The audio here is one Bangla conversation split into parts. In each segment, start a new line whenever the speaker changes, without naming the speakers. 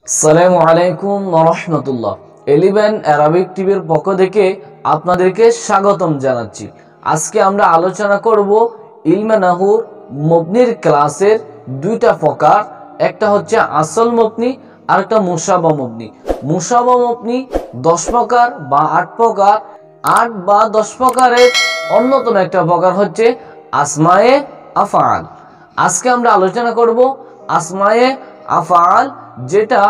আসসালামু আলাইকুম ওয়া রাহমাতুল্লাহ। 11 অ্যারাবিক টিভির পক্ষ থেকে আপনাদেরকে স্বাগতম জানাচ্ছি। আজকে আমরা আলোচনা করব ইলমে নাহুর মবনির ক্লাসের দুইটা প্রকার, একটা হচ্ছে আসল মবনি আর একটা মুশাবা মবনি। মুশাবা মবনি 10 প্রকার বা 8 প্রকার, 8 বা 10 প্রকারের অন্যতম একটা প্রকার হচ্ছে আসমায়ে আফআল। আজকে আমরা আলোচনা করব আসমায়ে আফআল, যেটা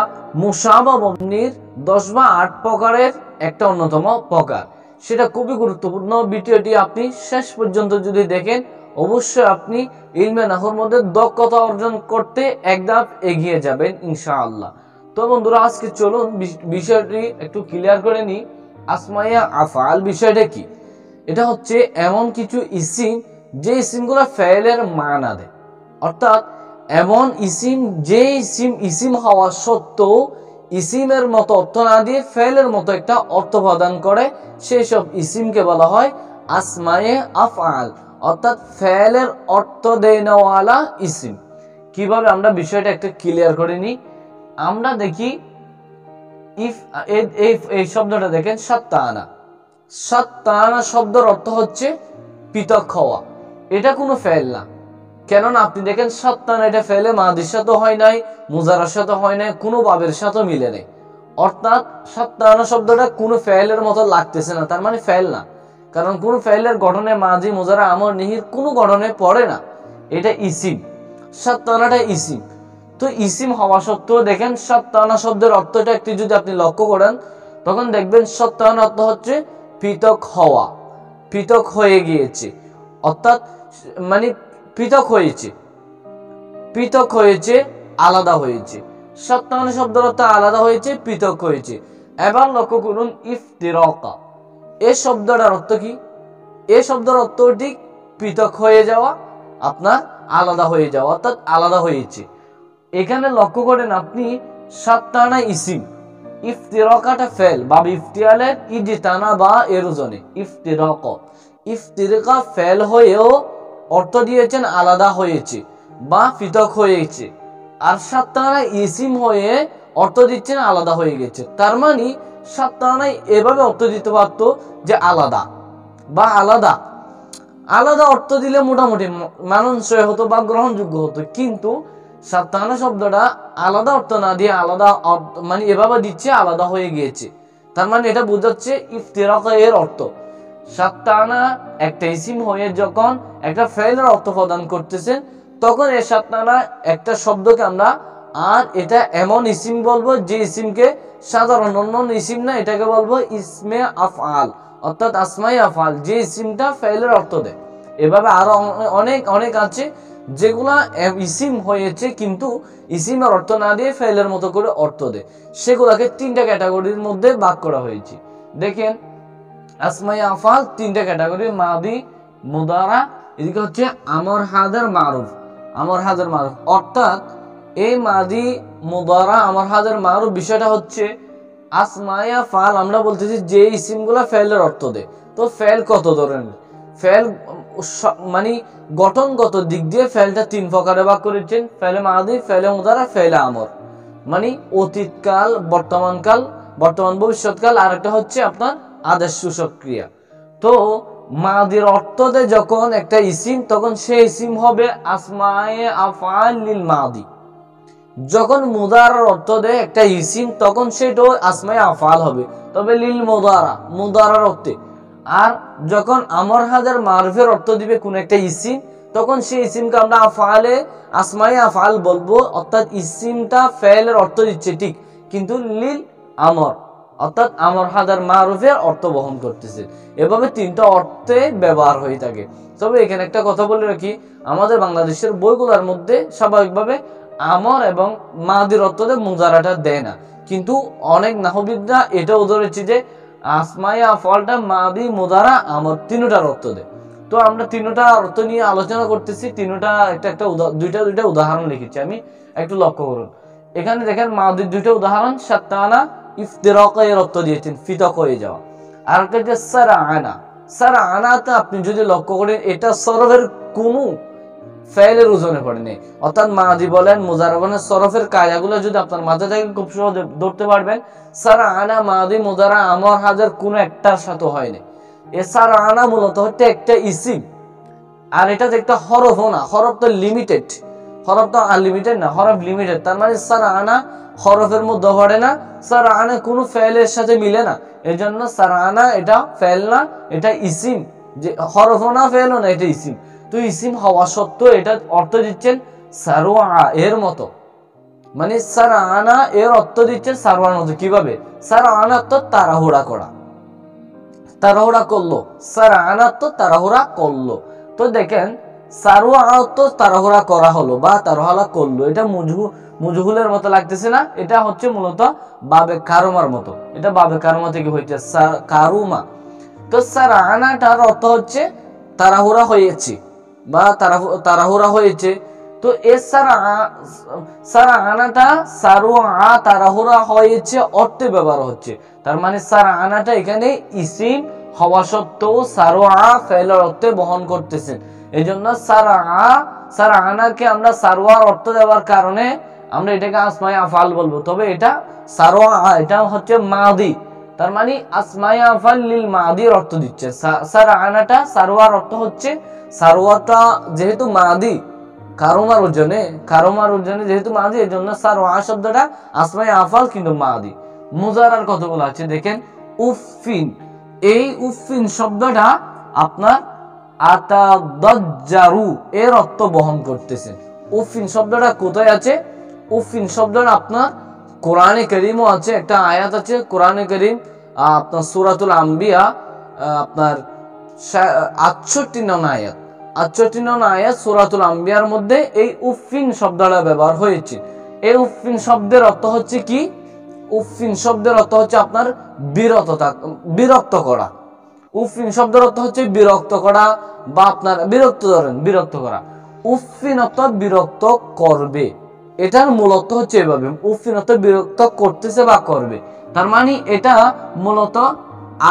মুশাবা মবনির 10 বা 8 প্রকারের একটা অন্যতম প্রকার। সেটা খুবই গুরুত্বপূর্ণ। ভিডিওটি আপনি শেষ পর্যন্ত যদি দেখেন, অবশ্যই আপনি ইলমে নাহর মধ্যে দক্ষতা অর্জন করতে এক ধাপ এগিয়ে যাবেন ইনশাআল্লাহ। তো বন্ধুরা, আজকে চলুন বিষয়টি একটু ক্লিয়ার করে নিই। আসমায়ে আফআল বিষয়টা কি? এটা হচ্ছে এমন কিছু ইসিম যে ইসিমগুলো ফেলের মানা দেয়, অর্থাৎ এমন ইসিম যে ইসিম হওয়া সত্ত্বেও ইসিমের মতো অর্থ না দিয়ে ফেলের মতো একটা অর্থ প্রদান করে, সেই সব ইসিমকে বলা হয় আসমায়ে আফআল, অর্থাৎ ফেলের অর্থ দেয় নেওয়ালা ইসিম। কিভাবে আমরা বিষয়টা একটা ক্লিয়ার করে নিই। আমরা দেখি ইফ এই শব্দটা দেখেন, সাত্তানা। সাত্তানা শব্দের অর্থ হচ্ছে পৃথক হওয়া। এটা কোনো ফেল না, কেননা আপনি দেখেন সাত্তানা এটা ফেলে মাদির সাথে হয় নাই, মুজারার সাথে হয় নাই, কোনো বাবের সাথে মিলে নেই। অর্থাৎ সাত্তানা শব্দটা কোনো ফেলের মতো লাগতেছে না, তার মানে ফেল না। কারণ কোনো ফেলের গঠনে মাজি মুজারা আমর নিহির কোনো গঠনে পড়ে না, এটা ইসিম। সাত্তানাটা ইসিম। তো ইসিম হওয়া সত্ত্বেও দেখেন সাত্তানা শব্দের অর্থটা একটু যদি আপনি লক্ষ্য করেন, তখন দেখবেন সাত্তানা অর্থ হচ্ছে পৃথক হওয়া, পৃথক হয়ে গিয়েছে, অর্থাৎ মানে পৃথক হয়েছে, পৃথক হয়েছে, আলাদা হয়েছে। সাত্তানা শব্দের অর্থ আলাদা হয়েছে, পৃথক হয়েছে। এবার লক্ষ্য করুন ইফতিরাকা, এই শব্দটার অর্থ কি? এই শব্দের অর্থ ঠিক পৃথক হয়ে যাওয়া, আপনার আলাদা হয়ে যাওয়া, অর্থাৎ আলাদা হয়েছে। এখানে লক্ষ্য করেন আপনি, সাত্তানা ইসিম, ইফতিরাকাটা ফেল বা ইফতিয়ালের ইজতানা বা এরোজনে ইফতিরাক। ইফতিরাকা ফেল হয়েও অর্থ দিয়েছেন আলাদা হয়েছে বা পৃথক হয়েছে, আর সাত্তানা ইসিম হয়ে অর্থ দিচ্ছেন আলাদা হয়ে গেছে। তার মানে সাত্তানা এভাবে অর্থ দিতে পারত যে আলাদা বা আলাদা। আলাদা অর্থ দিলে মোটামুটি মানানসই হতো বা গ্রহণযোগ্য হতো, কিন্তু সাত্তানা শব্দটা আলাদা অর্থ না দিয়ে আলাদা মানে এভাবে দিচ্ছে আলাদা হয়ে গিয়েছে। তার মানে এটা বোঝাচ্ছে ইফতিরাক এর অর্থ সাত্তানা একটা ইসিম হয়ে যখন একটা ফেলের অর্থ প্রদান করতেছেন, তখন এই সাত্তানা একটা শব্দকে আমরা আর এটা এমন ইসিম বলবো যে ইসিমকে সাধারণ অন্য ইসিম না, এটাকে বলবো ইসমে আফআল, অর্থাৎ আসমায়ে আফআল, যে ইসিমটা ফেলের অর্থ দেয়। এভাবে আরো অনেক অনেক আছে যেগুলা ইসিম হয়েছে কিন্তু ইসিমের অর্থ না দিয়ে ফেলের মতো করে অর্থ দেয়। সেগুলাকে 3টা ক্যাটাগরির মধ্যে ভাগ করা হয়েছে। দেখেন আসমায়ে আফআল 3টা ক্যাটাগরি, মাদি, মুদারা, এদিকে হচ্ছে আমর হাজার মারুফ। আমর হাজার মারুফ অর্থাৎ এই মাদি, মুদারা, আমর হাজার মারুফ বিষয়টা হচ্ছে আসমায়ে আফআল আমরা বলতেছি যে ইসিমগুলা ফেলের অর্থ দেয়। তো ফেল কত ধরনের? ফেল মানে গঠনগত দিক দিয়ে ফেলটা 3 প্রকারে ভাগ করেছেন, ফেলে মাদি, ফেলে মুদারা, ফেলে আমর। মানে অতীতকাল, বর্তমানকাল, বর্তমান ভবিষ্যৎকাল, আর একটা হচ্ছে আপনার আদেশ সূচক ক্রিয়া। তো মাদির অর্থ দেয় যখন একটা ইসিম, তখন সেই ইসিম হবে আসমায়ে আফআল লিল মাদি। যখন মুদারার অর্থ দেয় একটা ইসিম, তখন সেটাও আসমায়ে আফআল হবে, তবে লিল মুদারা, মুদারার অর্থে। আর যখন আমর হাজার মারুফের অর্থ দিবে কোন একটা ইসিম, তখন সেই ইসিমকে আমরা আফআলে আসমায়ে আফআল বলবো, অর্থাৎ ইসিমটা ফেলের অর্থ দিচ্ছে ঠিক, কিন্তু লিল আমর, অর্থাৎ আমর হাজার মারুফের অর্থ বহন করতেছে। এভাবে 3টা অর্থে ব্যবহার হয়ে থাকে। তবে এখানে একটা কথা বলে রাখি, আমাদের বাংলাদেশের বইগুলোর মধ্যে স্বাভাবিকভাবে আমর এবং মাদির অর্থ দেয়, মুজারাটা দেয় না। কিন্তু অনেক নাহবিদরা এটাও ধরেছে যে আসমায়ে আফআলটা মাদি, মুদারা, আমর 3টার অর্থ দেয়। তো আমরা 3টা অর্থ নিয়ে আলোচনা করতেছি। 3টা একটা দুইটা উদাহরণ লিখেছি আমি, একটু লক্ষ্য করুন। এখানে দেখেন মাদির 2টা উদাহরণ, সাত্তানা ইফতিরাক এর অর্থ দিয়েছেন পৃথক হয়ে যাওয়া। আর একটা যে সারআনা, সারআনাতে আপনি যদি লক্ষ্য করেন, এটা সরফের কোনো ফেলের ওজনে পড়ে নেই। অর্থাৎ মাদি বলেন, মুজারা বলেন, সরফের কায়দাগুলো যদি আপনার মাথা থেকে খুব সহজে ধরতে পারবেন, সারআনা, মাদি, মুজারা, আমর, হাজার কোনো একটার সাথে হয়নি। এ সারআনা মূলত হচ্ছে একটা ইসিম, আর এটা তো একটা হরফও না। হরফ তো লিমিটেড, হরফ তো আনলিমিটেড না, হরফ লিমিটেড। তার মানে সারআনা হরফের মধ্যে পড়ে না, সারআনা কোনো ফেলের সাথে মিলে না। এই জন্য সারআনা এটা ফেল না, এটা ইসিম, যে হরফও না ফেলও না, এটা ইসিম। তো ইসিম হওয়া সত্ত্বেও এটা অর্থ দিচ্ছেন সারওয়া এর মতো, মানে সারআনা এর অর্থ দিচ্ছেন সারওয়ার মতো। কিভাবে? সারআনা তো তাড়াহুড়া করা, তাড়াহুড়া করলো, সারআনা তো তাড়াহুড়া করলো। তো দেখেন সারওয়া তো তাড়াহুড়া করা হলো বা তাড়াহুড়া করলো, এটা মুজহুলের মতো লাগতেছে না? এটা হচ্ছে মূলত বাবে কারুমার মতো, এটা বাবে কারুমা থেকে হইছে কারুমা। তো সারআনাটার অর্থ হচ্ছে তাড়াহুড়া হয়েছে বা তাড়াহুড়া হয়েছে। তো এ সারআনাটা সারওয়া তাড়াহুড়া হয়েছে অর্থে ব্যবহার হচ্ছে। তার মানে সারআনাটা এখানে ইসিম হওয়া সত্ত্বেও সারওয়া ফেলের অর্থে বহন করতেছেন। এই জন্য সারআনাকে আমরা সারওয়ার অর্থ দেওয়ার কারণে আমরা এটাকে আসমায়ে আফআল বলবো। তবে এটা সারওয়া, এটা হচ্ছে মাদি, তার মানে আসমায়ে আফআল লিল মাদির অর্থ দিচ্ছে। সারআনাটা সারওয়ার অর্থ হচ্ছে, সারওয়াটা যেহেতু মাদি, কারুমার ওজনে যেহেতু মাদি, এই জন্য সারওয়া শব্দটা আসমায়ে আফআল কিন্তু মাদি। মুজারার কতগুলো আছে দেখেন। উফিন, এই উফিন শব্দটা আপনার আতাদাজ্জারু এর অর্থ বহন করতেছে। উফিন শব্দটা কোথায় আছে? উফিন শব্দটা আপনার কোরআনে কারীমও আছে, একটা আয়াত আছে কোরআনে কারীম আপনার সূরাতুল আম্বিয়া আপনার 68 নং আয়াত, 68 নং আয়াত সূরাতুল আম্বিয়ার মধ্যে এই উফিন শব্দটা ব্যবহার হয়েছে। এই উফিন শব্দের অর্থ হচ্ছে কি? উফিন শব্দের অর্থ হচ্ছে আপনার বিরক্ত করা। উফিন শব্দের অর্থ হচ্ছে বিরক্ত করা বা আপনার বিরক্ত করা। উফিন অর্থ বিরক্ত করবে, এটার মূল অর্থ হচ্ছে এভাবে, উফিন অর্থ বিরক্ত করতেছে বা করবে। তার মানে এটা মূলত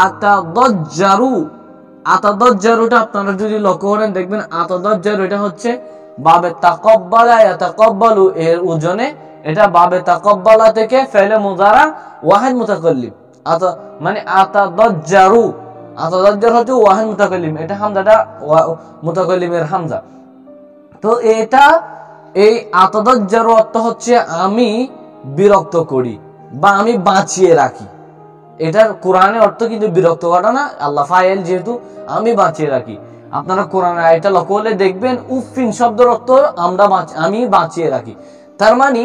আতাদাজ্জারু, আতাদাজ্জারুটা আপনারা যদি লক্ষ্য করেন দেখবেন আতাদাজ্জারু এটা হচ্ছে বাবে তাকাব্বালা ইয়াতাকাব্বালু এর ওজনে, এটা বাবে তাকাব্বালা থেকে ফেলে মুজারা ওয়াহিদ মুতাকাল্লিম, মানে আতাদাজ্জারু, আতাদাজ্জার হচ্ছে ওয়াহিদ মুতাকাল্লিম, এটা হামজাটা মুতাকাল্লিমের হামজা। তো এটা এই আতাদাজ্জারু অর্থ হচ্ছে আমি বিরক্ত করি বা আমি বাঁচিয়ে রাখি। এটার কোরআনে অর্থ কিন্তু বিরক্ত করা না, আল্লাহ ফাইল যেহেতু আমি বাঁচিয়ে রাখি। আপনারা কোরআনে আয়াতটা লক্ষ্য করলে দেখবেন উফিন শব্দের অর্থ আমি বাঁচিয়ে রাখি। তার মানে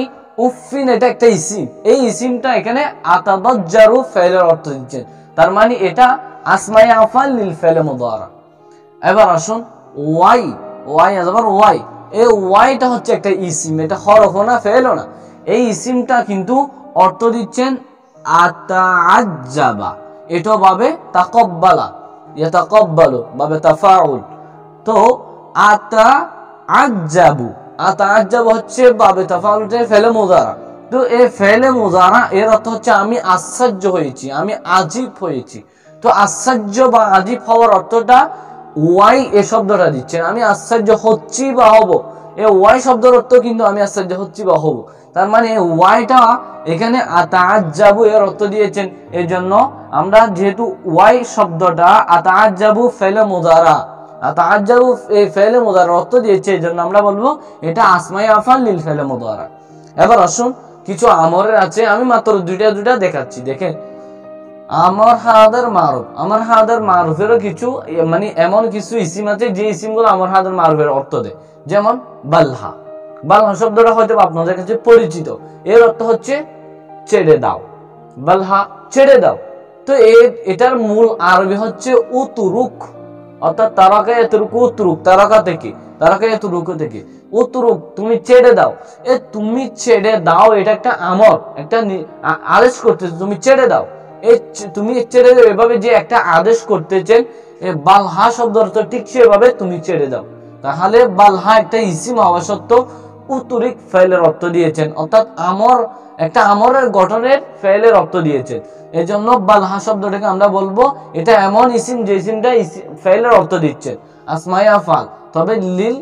উফিন এটা একটা ইসিম, এই ইসিমটা এখানে আতাদাজ্জারু ফেলের অর্থ দিচ্ছেন। তার মানে এটা আসমায়ে আফআল লিল ফেলে মুদারা। এবার আসুন ওয়াই, ওয়াই, এই ওয়াইটা হচ্ছে একটা ইসিম, এটা হরফও না ফেলও না। এই ইসিমটা কিন্তু অর্থ দিচ্ছেন আতাআজ্জাবা, এটা ভাবে তাকাব্বালা, ইয়াতাকাব্বালু ভাবে তাফাউল। তো আতাআজ্জাবু হচ্ছে ভাবে তাফাউলের ফেলে মুজারা। তো এই ফেলে মুজারা এর অর্থ হচ্ছে আমি আশ্চর্য হয়েছি, আমি আজীব হয়েছি। তো আশ্চর্য বা আজীব হওয়ার অর্থটা ওয়াই এ শব্দটা দিচ্ছেন, আমি আশ্চর্য হচ্ছি বা হব। এই ওয়াই শব্দের অর্থ কিন্তু আমি আশ্চর্য হচ্ছি বা হব। তার মানে ওয়াইটা এখানে আতাআজ্জাবু এর অর্থ দিয়েছেন। এই জন্য আমরা যেহেতু ওয়াই শব্দটা আতাআজ্জাবু ফেলে মুজারা, আতাআজ্জাবু এই ফেলে মুজারার অর্থ দিয়েছে, এই জন্য আমরা বলবো এটা আসমায়ে আফআল লিল ফেলে মুজারা। এবার আসুন কিছু আমরের আছে, আমি মাত্র দুইটা দেখাচ্ছি। দেখেন আমর হাদার মারুফ, আমর হাদার মারুফেরও কিছু মানে এমন কিছু ইসিম আছে যে ইসিমগুলো আমর হাদার মারুফের অর্থ দেয়। যেমন বালহা, বালহা শব্দটা হয়তো আপনাদের কাছে পরিচিত, এর অর্থ হচ্ছে ছেড়ে দাও, বালহা ছেড়ে দাও। তো এটার মূল আরবি হচ্ছে উতুরুক, অর্থাৎ তারাকা এতরুকু উতুরুক, তারাকা এতরুকু থেকে উতুরুক, তুমি ছেড়ে দাও। তুমি ছেড়ে দাও এটা একটা আমর, একটা আদেশ করতেছে, তুমি ছেড়ে দাও। তুমি ছেড়ে দাও এভাবে যে একটা আদেশ করতেছেন, বালহা শব্দ অর্থ ঠিক সেভাবে তুমি ছেড়ে দাও। তাহলে বালহা একটা ইসিম হওয়া সত্ত্বেও উতুরিক ফেলের অর্থ দিয়েছেন, অর্থাৎ একটা আমরের গঠনের ফেলের অর্থ দিয়েছেন। এই জন্য বালহা শব্দটাকে আমরা বলবো এটা এমন ইসিম যে ইসিমটা ফেলের অর্থ দিচ্ছেন আসমায়ে আফআল, তবে লিল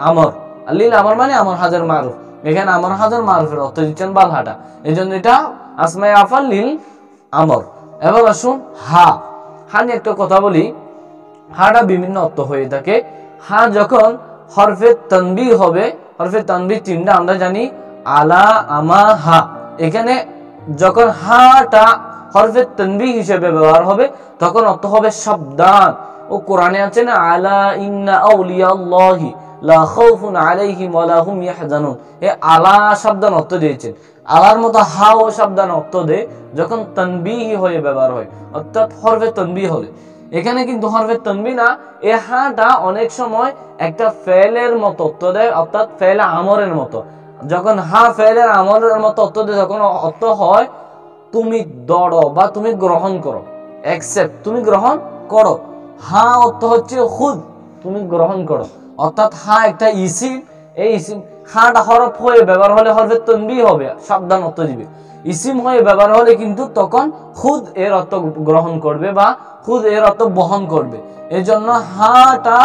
আমর, লিল আমর মানে আমর হাজার মারুফ, এখানে আমর হাজার মারুফের অর্থ দিচ্ছেন বালহাটা, এই জন্য এটা আসমায়ে আফাল লিল আমর। এবার আসুন হা, হা নিয়ে একটা কথা বলি। হাটা বিভিন্ন অর্থ হয়ে থাকে। হা যখন হরফে তানবিহ হবে, হরফে তানবিহ তিনটা আমরা জানি, আলা, আমা, হা। এখানে যখন হাটা হরফে তানবিহ হিসেবে ব্যবহার হবে তখন অর্থ হবে সাবধান। ও কোরআনে আছে না, আলা ইন্না আউলিয়া আল্লাহি লা খাউফুন আলাইহিম ওয়া লা হুম ইয়াহজানুন, এ আলা সাবধান অর্থ দিয়েছেন। আলার মতো হা ও সাবধান অর্থ দেয় যখন তানবিহ হয়ে ব্যবহার হয়, অর্থাৎ হরফে তানবিহ হলে। এখানে কিন্তু হরফে তানবিহ না, এ হাটা অনেক সময় একটা ফেলের মতো অর্থ দেয়, অর্থাৎ ফেলে আমরের মতো। যখন হা ফেলের আমরের মতো অর্থ দেয় তখন অর্থ হয় তুমি দড়ো বা তুমি গ্রহণ করো, অ্যাকসেপ্ট, তুমি গ্রহণ করো। হা অর্থ হচ্ছে খুদ, তুমি গ্রহণ করো, অর্থাৎ হা একটা ইসিম। এই ইসিম হাটা হরফ হয়ে ব্যবহার হলে হরফে তানবিহ হবে, সাবধান অর্থ দিবে। ইসিম হয়ে ব্যবহার হলে কিন্তু তখন খুদ এর অর্থ গ্রহণ করবে বা খুদ এর অর্থ বহন করবে। এই জন্য হাটা,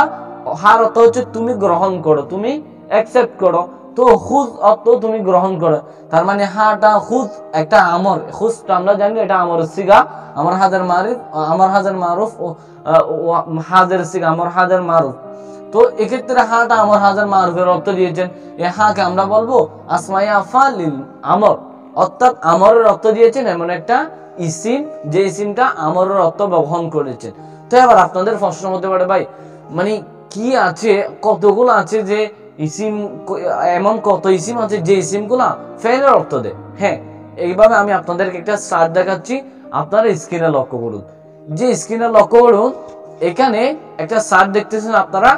হার অর্থ হচ্ছে তুমি গ্রহণ করো, তুমি অ্যাকসেপ্ট করো। তো খুদ অর্থ তুমি গ্রহণ করো, তার মানে হাটা খুদ একটা আমর। খুদটা আমরা জানি এটা আমরের সিগা, আমর হাজার মারুফ, আমর হাজার মারুফ ও হাজার সিগা, আমর হাজার মারুফ। তো এক্ষেত্রে হাটা আমর হাজার মারুফের অর্থ দিয়েছেন। এ হাকে আমরা বলবো আসমায়ে আফাল লিল আমর, অর্থাৎ আমরের অর্থ দিয়েছেন এমন একটা ইসিম যে ইসিমটা আমরের অর্থ বহন করেছেন। তো এবার আপনাদের প্রশ্ন হতে পারে, ভাই মানে কি আছে, কতগুলো আছে যে ইসিম, এমন কত ইসিম আছে যে ইসিমগুলা ফেলের অর্থ দেয়। হ্যাঁ, এইভাবে আমি আপনাদেরকে একটা চার্ট দেখাচ্ছি, আপনারা স্ক্রিনে লক্ষ্য করুন। যে স্ক্রিনে লক্ষ্য করুন, এখানে একটা চার্ট দেখতেছেন আপনারা।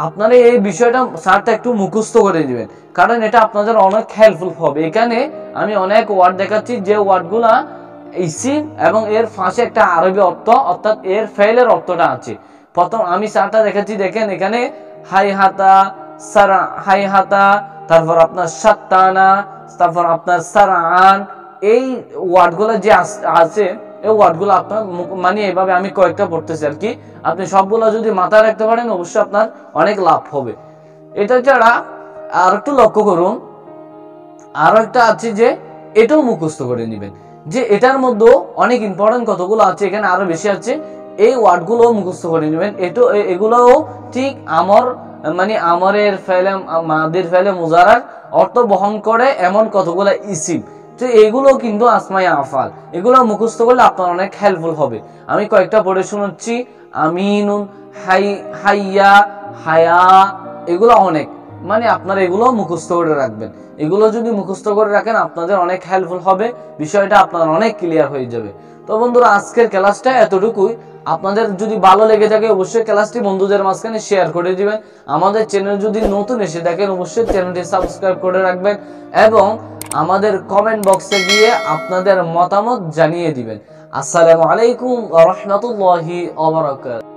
আপনারা এই বিষয়টা চার্টটা একটু মুখস্থ করে দিবেন, কারণ এটা আপনাদের অনেক হেল্পফুল হবে। এখানে আমি অনেক ওয়ার্ড দেখাচ্ছি যে ওয়ার্ডগুলা ইসিম এবং এর ফাঁসে একটা আরবি অর্থ, অর্থাৎ এর ফেলের অর্থটা আছে। প্রথম আমি চারটা দেখাচ্ছি, দেখেন এখানে হাই হাতা, সারা, হাই হাতা, তারপর আপনার সাত্তানা, তারপর আপনার সারান, এই ওয়ার্ডগুলো যে আছে, এই ওয়ার্ডগুলো আপনার মানে এইভাবে আমি কয়েকটা পড়তেছি আর কি। আপনি সবগুলো যদি মাথায় রাখতে পারেন অবশ্যই আপনার অনেক লাভ হবে। এটা ছাড়া আর একটু লক্ষ্য করুন, আরো একটা আছে যে এটাও মুখস্থ করে নেবেন, যে এটার মধ্যে অনেক ইম্পর্টেন্ট কতগুলো আছে, এখানে আরো বেশি আছে। এই ওয়ার্ডগুলো মুখস্থ করে নেবেন। এগুলোও ঠিক আমর মানে আমরের ফেলে, মাদের ফেলে মুজারার অর্থ বহন করে এমন কতগুলো ইসিম। তো এগুলো কিন্তু আসমায়ে আফাল, এগুলো মুখস্থ করলে আপনার অনেক হেল্পফুল হবে। আমি কয়েকটা পড়ে শোনাচ্ছি। আমিনুন, হাইয়া, হায়া, এগুলো অনেক, মানে আপনারা এগুলো মুখস্থ করে রাখবেন। এগুলো যদি মুখস্থ করে রাখেন আপনাদের অনেক হেল্পফুল হবে, বিষয়টা আপনার অনেক ক্লিয়ার হয়ে যাবে। তো বন্ধুরা, আজকের ক্লাসটা এতটুকুই। আপনাদের যদি ভালো লেগে থাকে অবশ্যই ক্লাসটি বন্ধুদের মাঝখানে শেয়ার করে দিবেন। আমাদের চ্যানেল যদি নতুন এসে থাকেন অবশ্যই চ্যানেলটি সাবস্ক্রাইব করে রাখবেন এবং আমাদের কমেন্ট বক্সে গিয়ে আপনাদের মতামত জানিয়ে দিবেন। আসসালামু আলাইকুম ওয়া রাহমাতুল্লাহি ওয়া বারাকাতুহু।